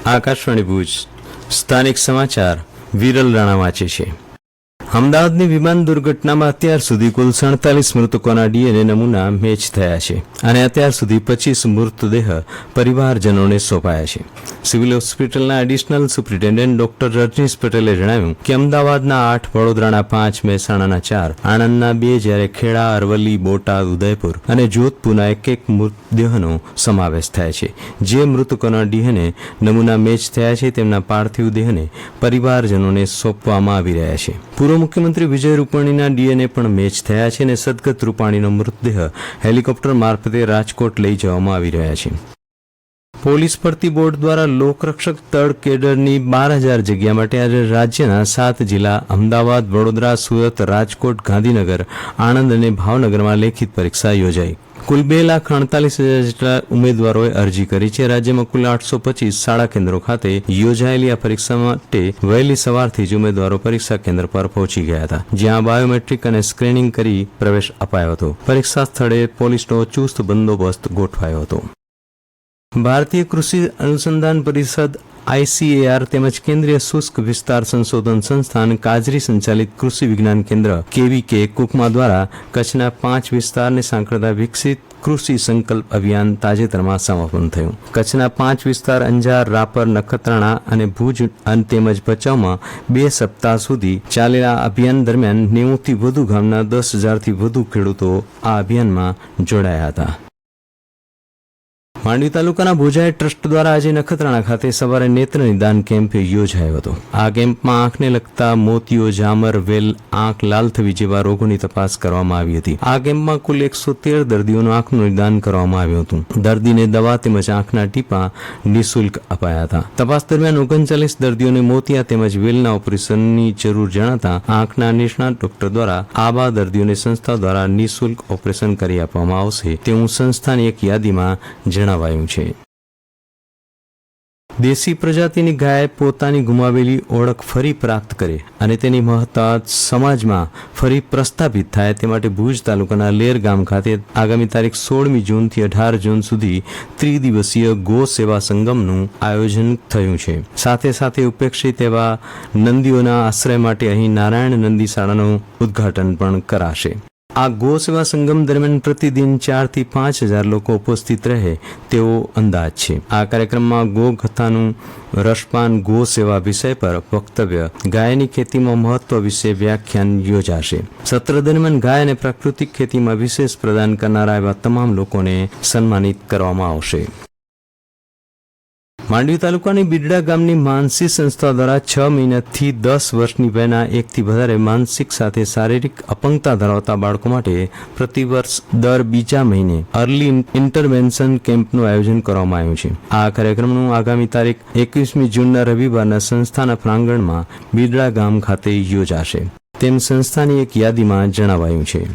આકાશવાણી ભુજ સ્થાનિક સમાચાર વિરલ રાણા વાંચે છે। અમદાવાદની વિમાન દુર્ઘટનામાં અત્યાર સુધી કુલ 47 મૃતકોના ડીએનએ નમૂના મેચ થયા છે અને અત્યાર સુધી 25 મૃતદેહ પરિવારજનોને સોંપાયા છે। સિવિલ હોસ્પિટલના એડિશનલ સુપ્રિન્ટેન્ડન્ટ ડોક્ટર રજનીશ પટેલે જણાવ્યું કે અમદાવાદના 8, વડોદરાના 5, મહેસાણાના 4, આણંદના 2 જ્યારે ખેડા, અરવલ્લી, બોટાદ, ઉદયપુર અને જોધપુરના 1 મૃતદેહનો સમાવેશ થાય છે। જે મૃતકોના ડીએનએ નમૂના મેચ થયા છે તેમના પાર્થિવ દેહને પરિવારજનોને સોંપવામાં આવી રહ્યા છે। પૂર્વ મુખ્યમંત્રી વિજય રૂપાણીના ડીએનએ પણ મેચ થયા છે અને સદગત રૂપાણીનો મૃતદેહ હેલિકોપ્ટર મારફતે રાજકોટ લઈ જવામાં આવી રહ્યા છે। પોલીસ ભરતી બોર્ડ દ્વારા લોકરક્ષક દળ કેડરની 12,000 જગ્યા માટે આજે રાજ્યના 7 જિલ્લા અમદાવાદ, વડોદરા, સુરત, રાજકોટ, ગાંધીનગર, આણંદ અને ભાવનગરમાં લેખિત પરીક્ષા યોજાઈ। કુલ 2,48,000 જેટલા ઉમેદવારોએ અરજી કરી છે। રાજ્યમાં કુલ 825 શાળા કેન્દ્રો ખાતે યોજાયેલી આ પરીક્ષા માટે વહેલી સવારથી જ ઉમેદવારો પરીક્ષા કેન્દ્ર પર પહોંચી ગયા હતા, જ્યાં બાયોમેટ્રિક અને સ્ક્રીનિંગ કરી પ્રવેશ અપાયો હતો। પરીક્ષા સ્થળે પોલીસનો ચુસ્ત બંદોબસ્ત ગોઠવાયો હતો। ભારતીય કૃષિ અનુસંધાન પરિષદ ICAR તેમજ કેન્દ્રીય શુષ્ક વિસ્તાર સંશોધન સંસ્થાન કાજરી સંચાલિત કૃષિ વિજ્ઞાન કેન્દ્ર KVK કુકમા દ્વારા કચ્છના 5 વિસ્તારને સાંકળતા વિકસિત કૃષિ સંકલ્પ અભિયાન તાજેતરમાં સમાપન થયું। કચ્છના 5 વિસ્તાર અંજાર, રાપર, નખત્રાણા અને ભુજ તેમજ ભચાઉમાં 2 સપ્તાહ સુધી ચાલેલા અભિયાન દરમિયાન 90થી વધુ ગામના 10,000થી વધુ ખેડૂતો આ અભિયાનમાં જોડાયા હતા। માંડવી તાલુકાના ભોજાય ટ્રસ્ટ દ્વારા આજે નખત્રાણા ખાતે સવારે નેત્ર નિદાન કેમ્પ યોજાયો હતો। આ કેમ્પમાં આંખને લગતા મોતિયો, જામર, વેલ, આંખ લાલ થવી જેવા રોગોની તપાસ કરવામાં આવી હતી। આ કેમ્પમાં કુલ 113 દર્દીઓનું આંખનું નિદાન કરવામાં આવ્યું હતું। દર્દીને દવા તેમજ આંખના ટીપા નિઃશુલ્ક અપાયા હતા। તપાસ દરમિયાન 39 દર્દીઓને મોતિયા તેમજ વેલના ઓપરેશનની જરૂર જણાતા આંખના નિષ્ણાત ડોક્ટર દ્વારા આવા દર્દીઓને સંસ્થા દ્વારા નિઃશુલ્ક ઓપરેશન કરી આપવામાં આવશે તેવું સંસ્થાની એક યાદીમાં જણાવાયું છે। દેશી પ્રજાતિની ગાય પોતાની ગુમાવેલી ઓળખ ફરી પ્રાપ્ત કરે અને તેની મહત્તા સમાજમાં ફરી પ્રસ્થાપિત થાય તે માટે ભુજ તાલુકાના લેર ગામ ખાતે આગામી તારીખ 16મી જૂનથી 18 જૂન સુધી ત્રિદિવસીય ગો સેવા સંગમનું આયોજન થયું છે। સાથે સાથે ઉપેક્ષિત એવા નંદીઓના આશ્રય માટે અહીં નારાયણ નંદી શાળાનું ઉદ્ઘાટન પણ કરાશે। આ ગો સેવા સંગમ દરમિયાન પ્રતિદિન 4 થી 5,000 લોકો ઉપસ્થિત રહે તેવો અંદાજ છે। આ કાર્યક્રમમાં ગો કથાનું રસપાન, ગો સેવા વિષય પર વક્તવ્ય, ગાયની ખેતીમાં મહત્વ વિશે વ્યાખ્યાન યોજાશે। સત્ર દરમિયાન ગાય અને પ્રાકૃતિક ખેતીમાં વિશેષ પ્રદાન કરનારા એવા તમામ લોકોને સન્માનિત કરવામાં આવશે। માંડવી તાલુકાની બિરડા ગામની માનસી સંસ્થા દ્વારા 6 મહિનાથી 10 વર્ષની વયના 1 થી વધારે માનસિક સાથે શારીરિક અપંગતા ધરાવતા બાળકો માટે પ્રતિવર્ષ દર બીજા મહિને અર્લી ઇન્ટરવેન્શન કેમ્પનું આયોજન કરવામાં આવ્યું છે। આ કાર્યક્રમનું આગામી તારીખ 21મી જૂનના રવિવારના સંસ્થાના પ્રાંગણમાં બિરડા ગામ ખાતે યોજાશે તેમ સંસ્થાની એક યાદીમાં જણાવાયું છે।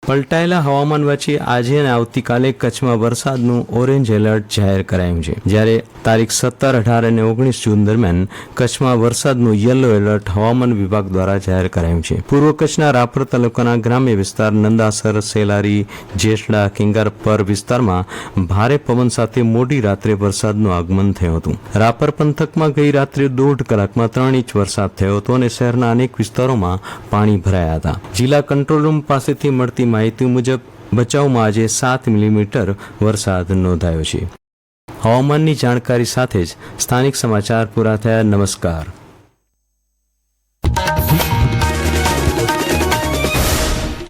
પલટાયેલા હવામાન વચ્ચે આજે અને આવતીકાલે કચ્છમાં વરસાદનું ઓરેન્જ એલર્ટ જાહેર કરાયું છે, જ્યારે તારીખ 17, 18 અને 19 જૂન દરમિયાન કચ્છમાં વરસાદનું યલો એલર્ટ હવામાન વિભાગ દ્વારા જાહેર કરાયું છે। પૂર્વ કચ્છના રાપર તાલુકાના ગ્રામ્ય વિસ્તાર નંદાસર, સેલારી, જેસડા, કિંગારપર વિસ્તારમાં ભારે પવન સાથે મોડી રાત્રે વરસાદનું આગમન થયું હતું। રાપર પંથકમાં ગઈ રાત્રે 1.5 કલાકમાં 3 ઇંચ વરસાદ થયો હતો અને શહેરના અનેક વિસ્તારોમાં પાણી ભરાયા હતા। જિલ્લા કંટ્રોલ રૂમ પાસેથી મળતી માહિતી મુજબ ભચાઉમાં આજે 7 મિલીમીટર વરસાદ નોંધાયો છે। હવામાનની જાણકારી સાથે જ સ્થાનિક સમાચાર પૂરા થયા। નમસ્કાર।